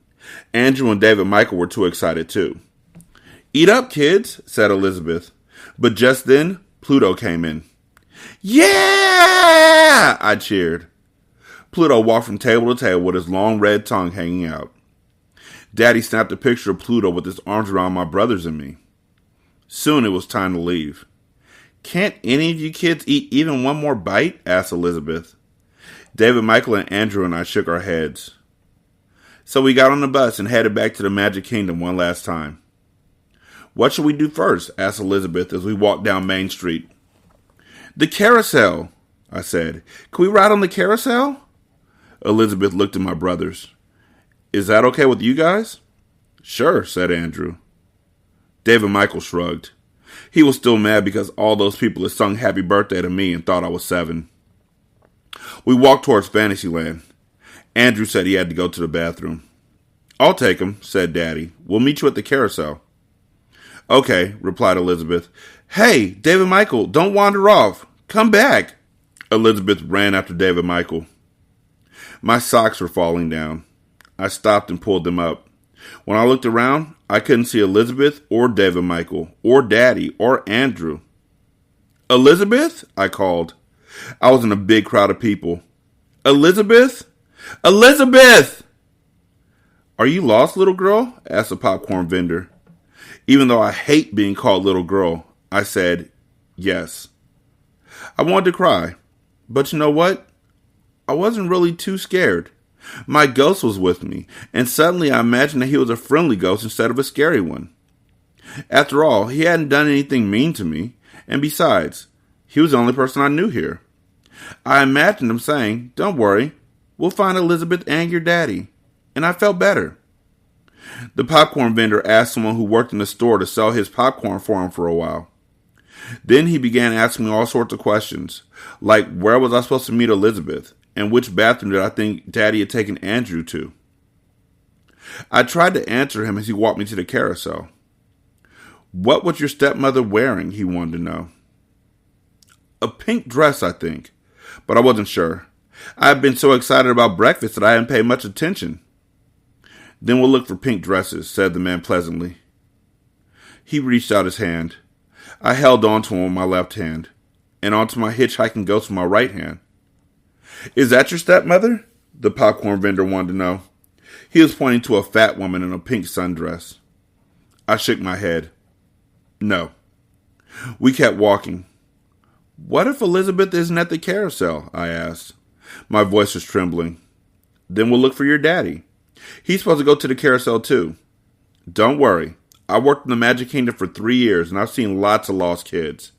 S1: Andrew and David Michael were too excited too. Eat up, kids, said Elizabeth. But just then, Pluto came in. Yeah! I cheered. Pluto walked from table to table with his long red tongue hanging out. Daddy snapped a picture of Pluto with his arms around my brothers and me. Soon it was time to leave. Can't any of you kids eat even one more bite? Asked Elizabeth. David, Michael, and Andrew and I shook our heads. So we got on the bus and headed back to the Magic Kingdom one last time. What should we do first? Asked Elizabeth as we walked down Main Street. The carousel, I said. Can we ride on the carousel? Elizabeth looked at my brothers. Is that okay with you guys? Sure, said Andrew. David Michael shrugged. He was still mad because all those people had sung happy birthday to me and thought I was 7. We walked towards Fantasyland. Andrew said he had to go to the bathroom. I'll take him, said Daddy. We'll meet you at the carousel. Okay, replied Elizabeth. Hey, David Michael, don't wander off. Come back. Elizabeth ran after David Michael. My socks were falling down. I stopped and pulled them up. When I looked around, I couldn't see Elizabeth or David Michael or Daddy or Andrew. Elizabeth? I called. I was in a big crowd of people. Elizabeth? Elizabeth! Are you lost, little girl? Asked the popcorn vendor. Even though I hate being called little girl, I said yes. I wanted to cry, but you know what? I wasn't really too scared. My ghost was with me, and suddenly I imagined that he was a friendly ghost instead of a scary one. After all, he hadn't done anything mean to me, and besides, he was the only person I knew here. I imagined him saying, "Don't worry, we'll find Elizabeth and your daddy," and I felt better. The popcorn vendor asked someone who worked in the store to sell his popcorn for him for a while. Then he began asking me all sorts of questions, like where was I supposed to meet Elizabeth, and which bathroom did I think Daddy had taken Andrew to. I tried to answer him as he walked me to the carousel. What was your stepmother wearing, he wanted to know. A pink dress, I think, but I wasn't sure. I had been so excited about breakfast that I hadn't paid much attention. Then we'll look for pink dresses, said the man pleasantly. He reached out his hand. I held on to him with my left hand, and onto my hitchhiking ghost with my right hand. Is that your stepmother? The popcorn vendor wanted to know. He was pointing to a fat woman in a pink sundress. I shook my head. No. We kept walking. What if Elizabeth isn't at the carousel? I asked. My voice was trembling. Then we'll look for your daddy. He's supposed to go to the carousel too. Don't worry. I worked in the Magic Kingdom for 3 years and I've seen lots of lost kids.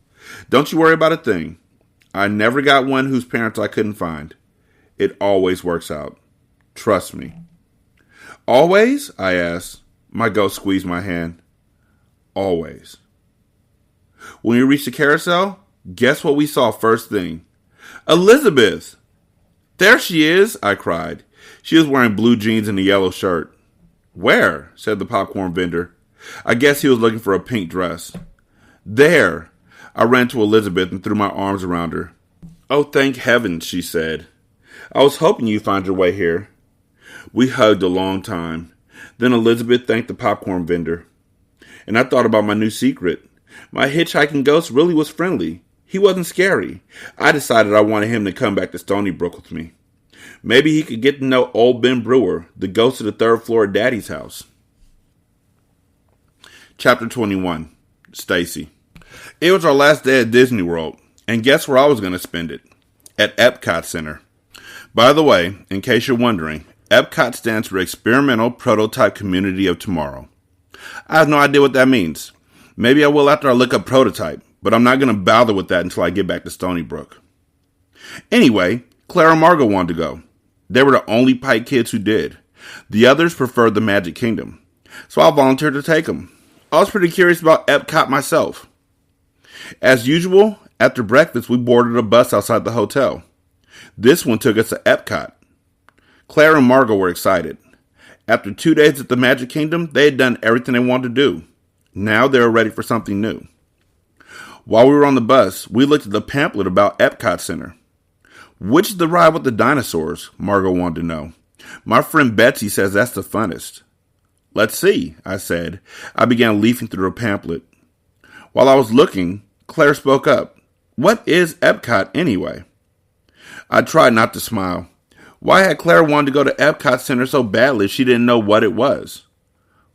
S1: Don't you worry about a thing. I never got one whose parents I couldn't find. It always works out. Trust me. Always? I asked. My ghost squeezed my hand. Always. When we reached the carousel, guess what we saw first thing? Elizabeth! There she is, I cried. She was wearing blue jeans and a yellow shirt. Where? Said the popcorn vendor. I guess he was looking for a pink dress. There! I ran to Elizabeth and threw my arms around her. Oh, thank heavens, she said. I was hoping you'd find your way here. We hugged a long time. Then Elizabeth thanked the popcorn vendor. And I thought about my new secret. My hitchhiking ghost really was friendly. He wasn't scary. I decided I wanted him to come back to Stony Brook with me. Maybe he could get to know old Ben Brewer, the ghost of the third floor of Daddy's house. Chapter 21. Stacy. It was our last day at Disney World, and guess where I was going to spend it? At Epcot Center. By the way, in case you're wondering, Epcot stands for Experimental Prototype Community of Tomorrow. I have no idea what that means. Maybe I will after I look up prototype, but I'm not going to bother with that until I get back to Stony Brook. Anyway, Claire and Margot wanted to go. They were the only Pike kids who did. The others preferred the Magic Kingdom, so I volunteered to take them. I was pretty curious about Epcot myself. As usual, after breakfast, we boarded a bus outside the hotel. This one took us to Epcot. Claire and Margot were excited. After 2 days at the Magic Kingdom, they had done everything they wanted to do. Now they were ready for something new. While we were on the bus, we looked at the pamphlet about Epcot Center. Which is the ride with the dinosaurs? Margot wanted to know. My friend Betsy says that's the funnest. Let's see, I said. I began leafing through the pamphlet. While I was looking, Claire spoke up. What is Epcot anyway? I tried not to smile. Why had Claire wanted to go to Epcot Center so badly if she didn't know what it was?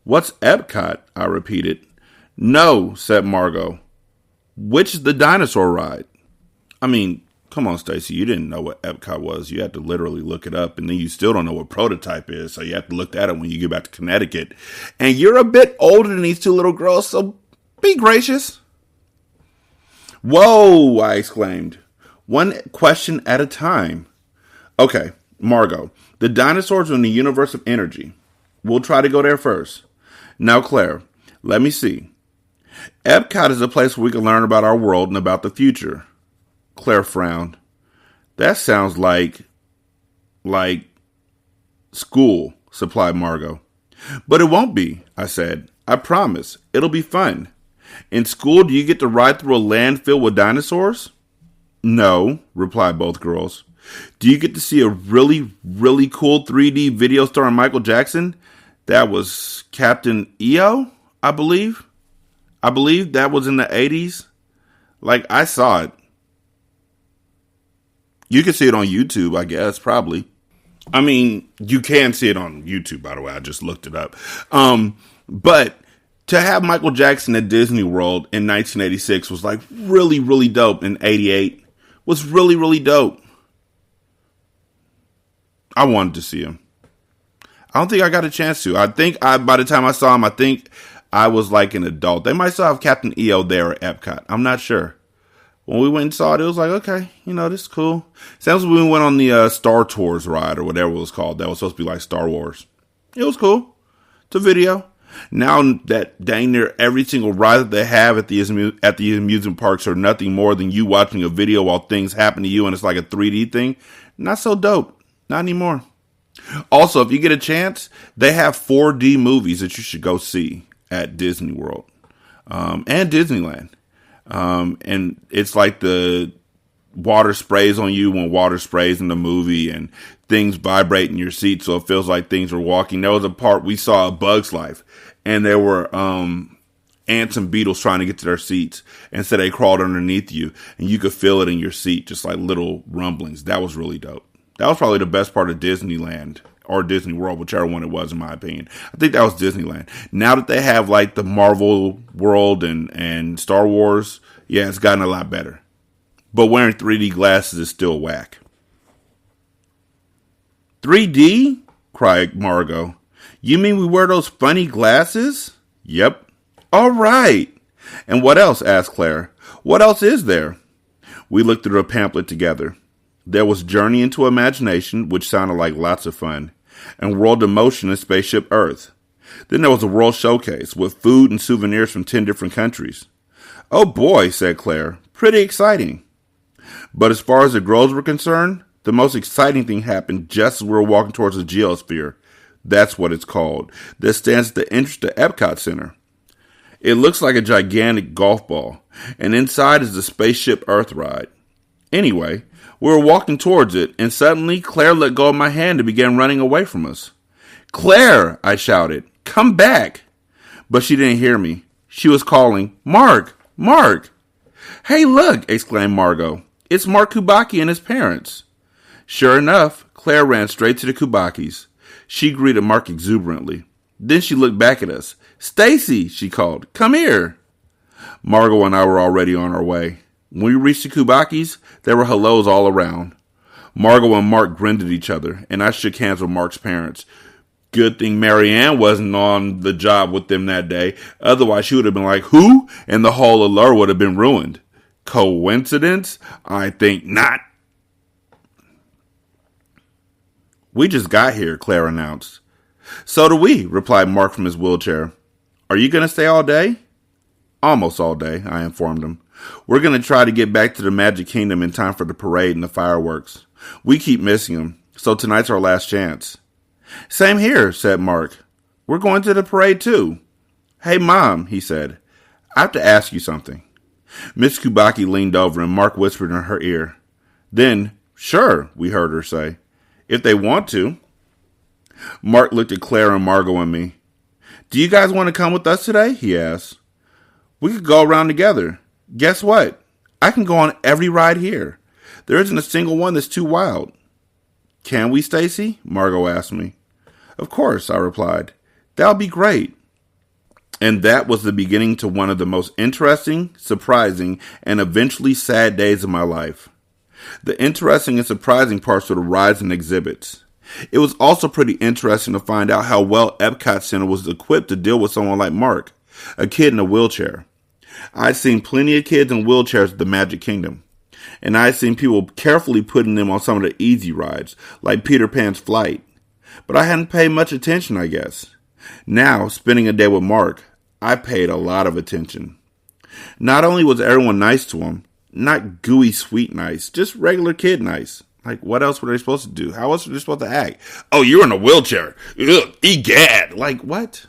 S1: What's Epcot? I repeated. No, said Margot. Which is the dinosaur ride? I mean, come on, Stacy, you didn't know what Epcot was. You had to literally look it up, and then you still don't know what prototype is, so you have to look that up when you get back to Connecticut. And you're a bit older than these two little girls, so be gracious. Whoa, I exclaimed. One question at a time. Okay, Margot, the dinosaurs are in the universe of energy. We'll try to go there first. Now, Claire, let me see. Epcot is a place where we can learn about our world and about the future. Claire frowned. That sounds like school, supplied Margot. But it won't be, I said. I promise. It'll be fun. In school, do you get to ride through a land filled with dinosaurs? No, replied both girls. Do you get to see a really, really cool 3D video starring Michael Jackson? That was Captain EO, I believe. I believe that was in the 80s. Like, I saw it. You can see it on YouTube, I guess, probably. I mean, you can see it on YouTube, by the way. I just looked it up. But to have Michael Jackson at Disney World in 1986 was like really, really dope. In 88 was really, really dope. I wanted to see him. I don't think I got a chance to. By the time I saw him, I think I was like an adult. They might still have Captain EO there at Epcot. I'm not sure. When we went and saw it, it was like, okay, this is cool. Sounds like we went on the Star Tours ride or whatever it was called. That was supposed to be like Star Wars. It was cool. It's a video. Now that dang near every single ride that they have at the amusement parks are nothing more than you watching a video while things happen to you and it's like a 3D thing. Not so dope. Not anymore. Also, if you get a chance, they have 4D movies that you should go see at Disney World and Disneyland. And it's like the water sprays on you when water sprays in the movie and things vibrate in your seat so it feels like things are walking. There was a part we saw A Bug's Life, and there were ants and beetles trying to get to their seats, and so they crawled underneath you, and you could feel it in your seat, just like little rumblings. That was really dope. That was probably the best part of Disneyland, or Disney World, whichever one it was, in my opinion. I think that was Disneyland. Now that they have like the Marvel World and Star Wars, yeah, it's gotten a lot better. But wearing 3D glasses is still whack. 3D? Cried Margot. You mean we wear those funny glasses? Yep. All right. And what else? Asked Claire. What else is there? We looked through a pamphlet together. There was Journey into Imagination, which sounded like lots of fun, and World of Motion and Spaceship Earth. Then there was a World Showcase with food and souvenirs from 10 different countries. Oh boy, said Claire. Pretty exciting. But as far as the girls were concerned, the most exciting thing happened just as we were walking towards the Geosphere. That's what it's called. That stands at the entrance to Epcot Center. It looks like a gigantic golf ball, and inside is the Spaceship Earth ride. Anyway, we were walking towards it, and suddenly Claire let go of my hand and began running away from us. Claire, I shouted, come back. But she didn't hear me. She was calling, Mark, Mark. Hey, look, exclaimed Margot. It's Mark Kubaki and his parents. Sure enough, Claire ran straight to the Kubakis. She greeted Mark exuberantly. Then she looked back at us. Stacy, she called, come here. Margot and I were already on our way. When we reached the Kubakis, there were hellos all around. Margot and Mark grinned at each other, and I shook hands with Mark's parents. Good thing Marianne wasn't on the job with them that day. Otherwise, she would have been like, who? And the whole allure would have been ruined. Coincidence? I think not. We just got here, Claire announced. So do we, replied Mark from his wheelchair. Are you going to stay all day? Almost all day, I informed him. We're going to try to get back to the Magic Kingdom in time for the parade and the fireworks. We keep missing them, so tonight's our last chance. Same here, said Mark. We're going to the parade too. Hey, Mom, he said. I have to ask you something. Miss Kubaki leaned over and Mark whispered in her ear. Then, sure, we heard her say. If they want to. Mark looked at Claire and Margot and me. Do you guys want to come with us today? He asked. We could go around together. Guess what? I can go on every ride here. There isn't a single one that's too wild. Can we, Stacy? Margot asked me. Of course, I replied. That'll be great. And that was the beginning to one of the most interesting, surprising, and eventually sad days of my life. The interesting and surprising parts were the rides and exhibits. It was also pretty interesting to find out how well Epcot Center was equipped to deal with someone like Mark, a kid in a wheelchair. I'd seen plenty of kids in wheelchairs at the Magic Kingdom, and I'd seen people carefully putting them on some of the easy rides, like Peter Pan's Flight. But I hadn't paid much attention, I guess. Now, spending a day with Mark, I paid a lot of attention. Not only was everyone nice to him, not gooey sweet nice, just regular kid nice. Like, what else were they supposed to do? How else were they supposed to act? Oh, you're in a wheelchair. Ugh, egad. Like, what?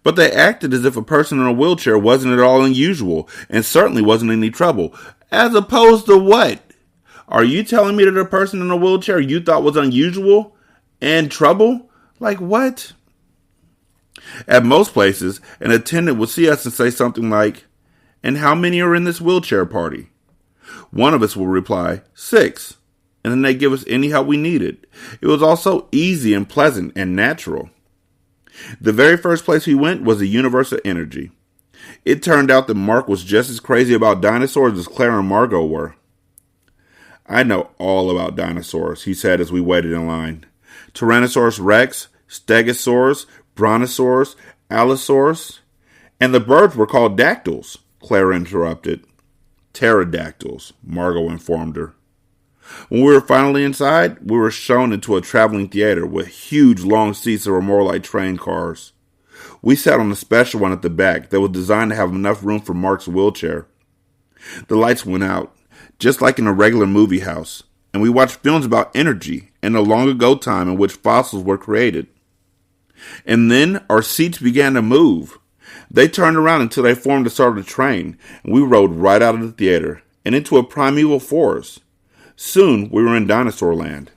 S1: But they acted as if a person in a wheelchair wasn't at all unusual, and certainly wasn't any trouble. As opposed to what? Are you telling me that a person in a wheelchair you thought was unusual and trouble? Like, what? At most places, an attendant would see us and say something like, and how many are in this wheelchair party? One of us will reply, 6, and then they give us any help we needed. It was all so easy and pleasant and natural. The very first place we went was the Universal Energy. It turned out that Mark was just as crazy about dinosaurs as Claire and Margot were. I know all about dinosaurs, he said as we waited in line. Tyrannosaurus Rex, Stegosaurus, Brontosaurus, Allosaurus, and the birds were called dactyls, Claire interrupted. Pterodactyls, Margot informed her. When we were finally inside, we were shown into a traveling theater with huge long seats that were more like train cars. We sat on a special one at the back that was designed to have enough room for Mark's wheelchair. The lights went out, just like in a regular movie house, and we watched films about energy and the long ago time in which fossils were created. And then our seats began to move. They turned around until they formed the start of the train, and we rode right out of the theater and into a primeval forest. Soon we were in dinosaur land.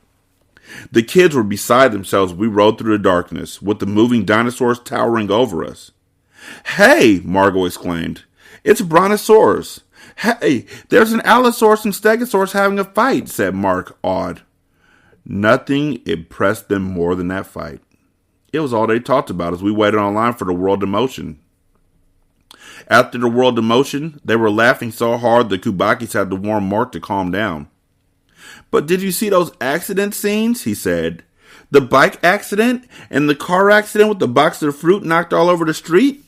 S1: The kids were beside themselves as we rode through the darkness, with the moving dinosaurs towering over us. "Hey!" Margot exclaimed. "It's a brontosaurus." "Hey, there's an allosaurus and stegosaurus having a fight," said Mark, awed. Nothing impressed them more than that fight. It was all they talked about as we waited online for the World in Motion. After the World in Motion, they were laughing so hard the Kubakis had to warn Mark to calm down. "But did you see those accident scenes?" he said. "The bike accident and the car accident with the box of fruit knocked all over the street?"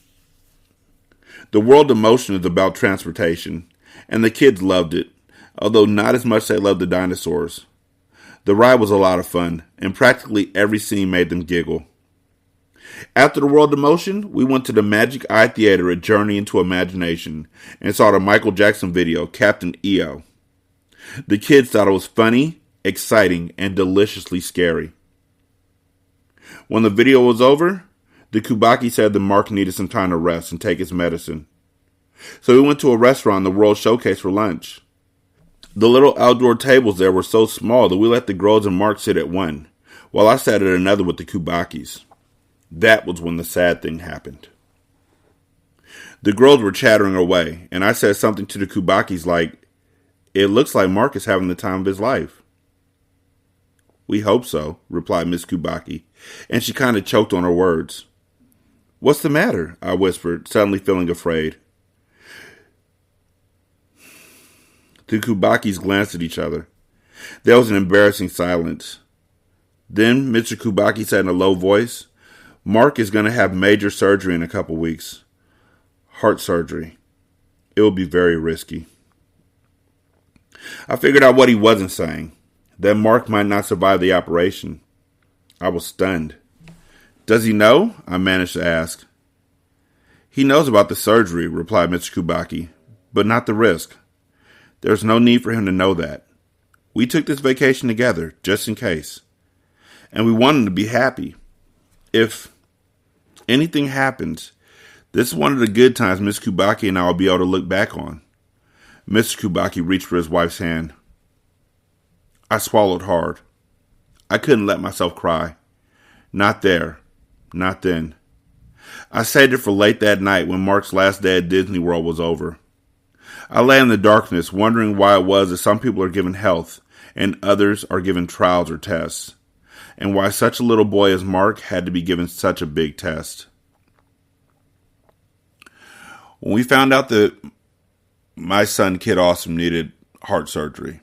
S1: The World in Motion is about transportation, and the kids loved it, although not as much as they loved the dinosaurs. The ride was a lot of fun, and practically every scene made them giggle. After the World in Motion, we went to the Magic Eye Theater at Journey into Imagination and saw the Michael Jackson video, Captain EO. The kids thought it was funny, exciting, and deliciously scary. When the video was over, the Kubaki said that Mark needed some time to rest and take his medicine. So we went to a restaurant in the World Showcase for lunch. The little outdoor tables there were so small that we let the girls and Mark sit at one, while I sat at another with the Kubakis. That was when the sad thing happened. The girls were chattering away, and I said something to the Kubakis like, "It looks like Mark is having the time of his life." "We hope so," replied Miss Kubaki, and she kind of choked on her words. "What's the matter?" I whispered, suddenly feeling afraid. The Kubakis glanced at each other. There was an embarrassing silence. Then Mr. Kubaki said in a low voice, "Mark is going to have major surgery in a couple weeks. Heart surgery. It will be very risky." I figured out what he wasn't saying, that Mark might not survive the operation. I was stunned. "Does he know?" I managed to ask. "He knows about the surgery," replied Mr. Kubaki, "but not the risk. There's no need for him to know that. We took this vacation together, just in case. And we want him to be happy. If anything happens, this is one of the good times Miss Kubaki and I will be able to look back on." Mr. Kubaki reached for his wife's hand. I swallowed hard. I couldn't let myself cry. Not there. Not then. I saved it for late that night when Mark's last day at Disney World was over. I lay in the darkness, wondering why it was that some people are given health and others are given trials or tests, and why such a little boy as Mark had to be given such a big test. When we found out that my son, Kid Awesome, needed heart surgery,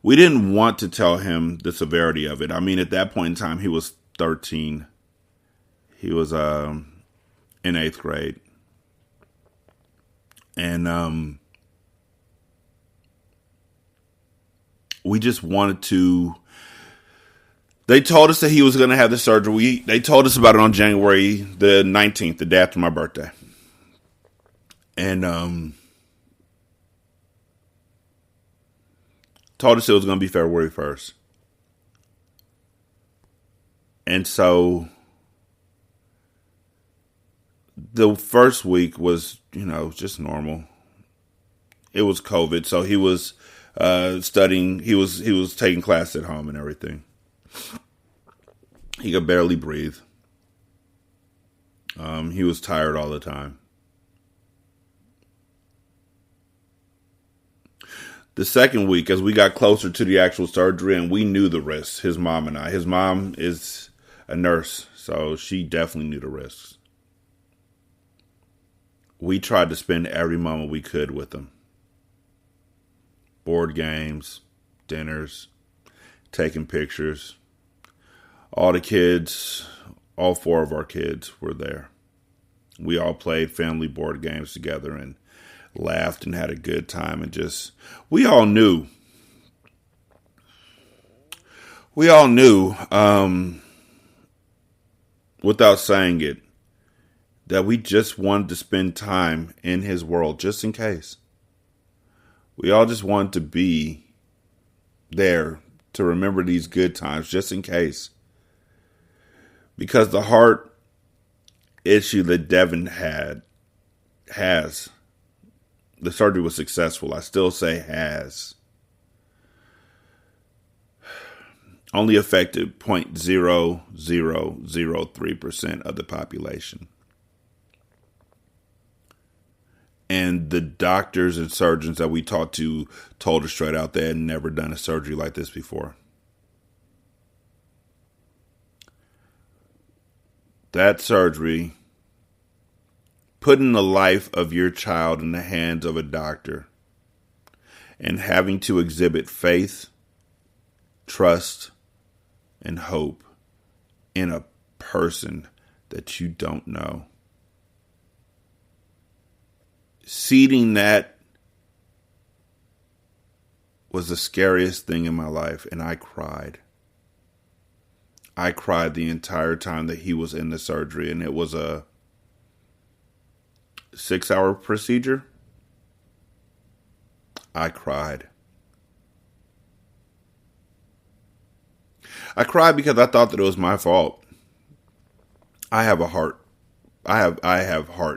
S1: we didn't want to tell him the severity of it. I mean, at that point in time, he was 13. He was in 8th grade. And we just wanted to... They told us that he was going to have the surgery. They told us about it on January the 19th, the day after my birthday. And told us it was going to be February 1st. And so the first week was, just normal. It was COVID, so he was studying. He was taking class at home and everything. He could barely breathe. He was tired all the time. The second week, as we got closer to the actual surgery, and we knew the risks, his mom and I. His mom is a nurse, so she definitely knew the risks. We tried to spend every moment we could with him. Board games, dinners, taking pictures. All the kids, all 4 of our kids were there. We all played family board games together and laughed and had a good time, and we all knew without saying it, that we just wanted to spend time in his world, just in case. We all just wanted to be there to remember these good times, just in case. Because the heart issue that Devin has. The surgery was successful. I still say has. Only affected 0.0003% of the population. And the doctors and surgeons that we talked to told us straight out they had never done a surgery like this before. That surgery, putting the life of your child in the hands of a doctor and having to exhibit faith, trust, and hope in a person that you don't know. Seeding that was the scariest thing in my life, and I cried. I cried the entire time that he was in the surgery, and it was a 6-hour procedure. I cried. I cried because I thought that it was my fault. I have heart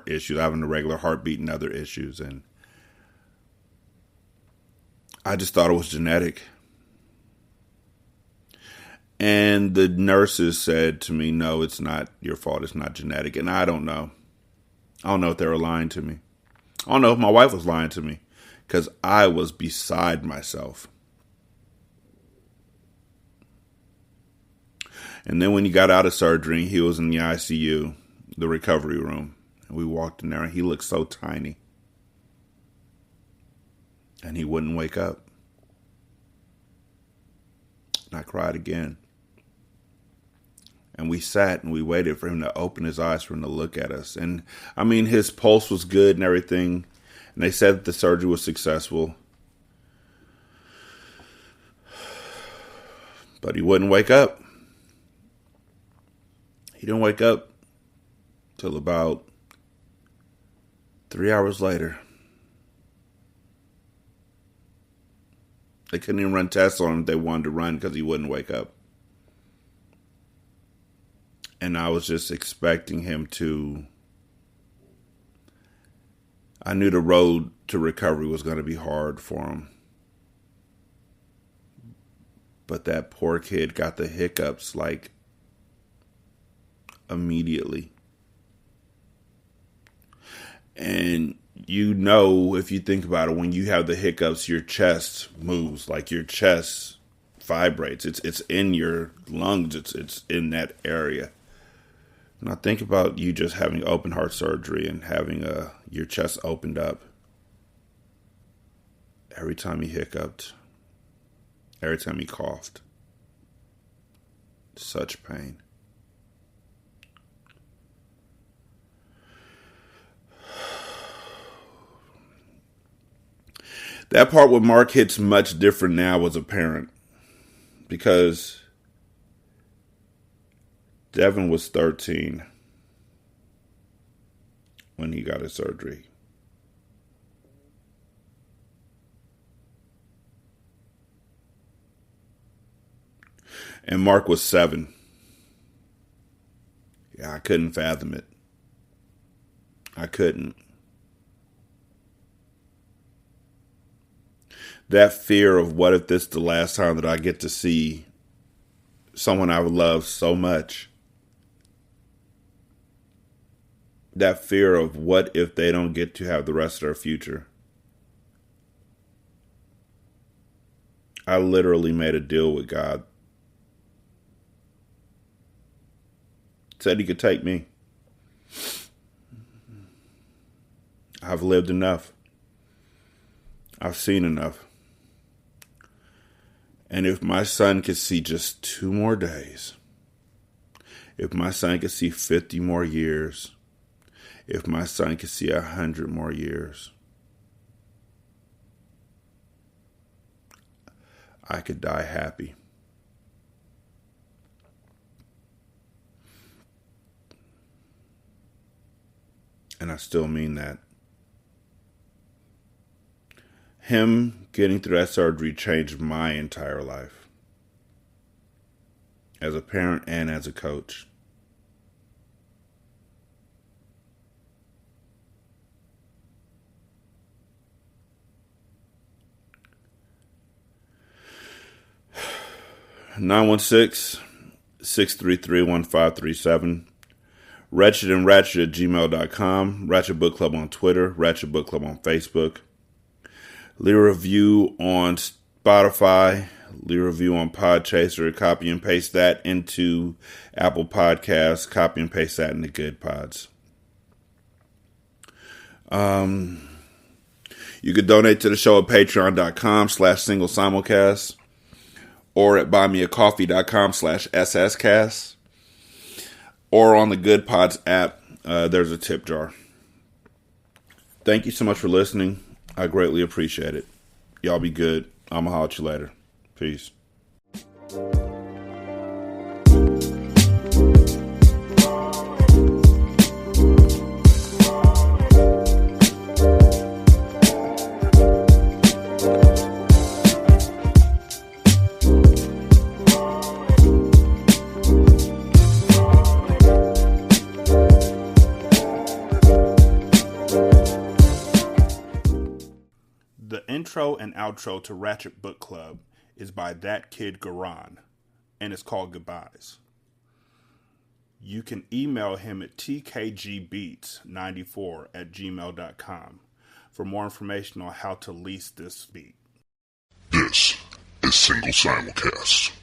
S1: issues. I have an irregular heartbeat and other issues, and I just thought it was genetic. And the nurses said to me, no, it's not your fault. It's not genetic. And I don't know. I don't know if they were lying to me. I don't know if my wife was lying to me, because I was beside myself. And then when he got out of surgery, he was in the ICU, the recovery room. And we walked in there, and he looked so tiny. And he wouldn't wake up. And I cried again. And we sat and we waited for him to open his eyes, for him to look at us. And I mean, his pulse was good and everything. And they said that the surgery was successful. But he wouldn't wake up. He didn't wake up till about 3 hours later. They couldn't even run tests on him if they wanted to run, because he wouldn't wake up. And I was just expecting him to... I knew the road to recovery was going to be hard for him. But that poor kid got the hiccups like immediately. And you know, if you think about it, when you have the hiccups, your chest moves, like your chest vibrates. It's in your lungs. It's in that area. And I think about you just having open heart surgery and having your chest opened up. Every time he hiccuped, every time he coughed, such pain. That part with Mark hits much different now as a parent, because Devin was 13 when he got his surgery. And Mark was 7. Yeah, I couldn't fathom it. I couldn't. That fear of, what if this is the last time that I get to see someone I love so much? That fear of, what if they don't get to have the rest of their future? I literally made a deal with God. Said he could take me. I've lived enough. I've seen enough. And if my son could see just 2 more days, if my son could see 50 more years, if my son could see 100 more years, I could die happy. And I still mean that. Him getting through that surgery changed my entire life, as a parent and as a coach. 916-633-1537. Ratchet and Ratchet at gmail.com. Ratchet Book Club on Twitter. Ratchet Book Club on Facebook. Leave a review on Spotify. Leave a review on Podchaser. Copy and paste that into Apple Podcasts. Copy and paste that into Good Pods. You could donate to the show at patreon.com/single simulcast or at buymeacoffee.com/sscast or on the Good Pods app. There's a tip jar. Thank you so much for listening. I greatly appreciate it. Y'all be good. I'm going to holler at you later. Peace. The intro and outro to Ratchet Book Club is by That Kid Garan, and it's called Goodbyes. You can email him at tkgbeats94@gmail.com for more information on how to lease this beat.
S2: This is Single Simulcast.